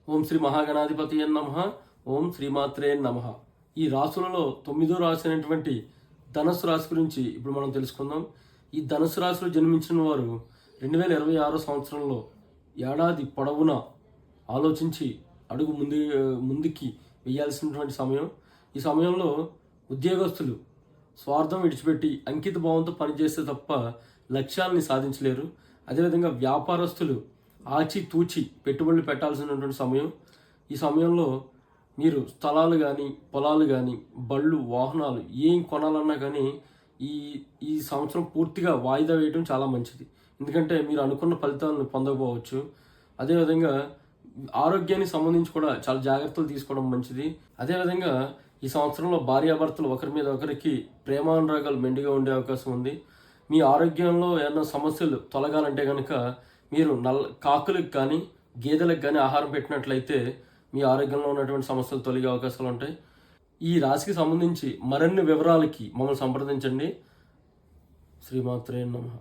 ఓం శ్రీ మహాగణాధిపతి నమః. ఓం శ్రీమాత్రే నమః. ఈ రాశులలో 9వ రాశి అయినటువంటి ధనుసు రాశి గురించి ఇప్పుడు మనం తెలుసుకుందాం. ఈ ధనుసు రాశిలో జన్మించిన వారు 2026 సంవత్సరంలో ఏడాది పొడవునా ఆలోచించి అడుగు ముందుకి వేయాల్సినటువంటి సమయం. ఈ సమయంలో ఉద్యోగస్తులు స్వార్థం విడిచిపెట్టి అంకిత భావంతో పనిచేస్తే తప్ప లక్ష్యాలని సాధించలేరు. అదేవిధంగా వ్యాపారస్తులు ఆచితూచి పెట్టుబడులు పెట్టాల్సినటువంటి సమయం. ఈ సమయంలో మీరు స్థలాలు కానీ పొలాలు కానీ బళ్ళు వాహనాలు ఏం కొనాలన్నా కానీ ఈ ఈ సంవత్సరం పూర్తిగా వాయిదా వేయడం చాలా మంచిది. ఎందుకంటే మీరు అనుకున్న ఫలితాలను పొందకపోవచ్చు. అదేవిధంగా ఆరోగ్యానికి సంబంధించి కూడా చాలా జాగ్రత్తలు తీసుకోవడం మంచిది. అదేవిధంగా ఈ సంవత్సరంలో భార్యాభర్తలు ఒకరి మీద ఒకరికి ప్రేమానురాగాలు మెండుగా ఉండే అవకాశం ఉంది. మీ ఆరోగ్యంలో ఏమైనా సమస్యలు తొలగాలంటే కనుక మీరు కాకులకు కానీ గేదెలకు కానీ ఆహారం పెట్టినట్లయితే మీ ఆరోగ్యంలో ఉన్నటువంటి సమస్యలు తొలగే అవకాశాలు ఉంటాయి. ఈ రాశికి సంబంధించి మరిన్ని వివరాలకి మమ్మల్ని సంప్రదించండి. శ్రీమాత్రే నమః.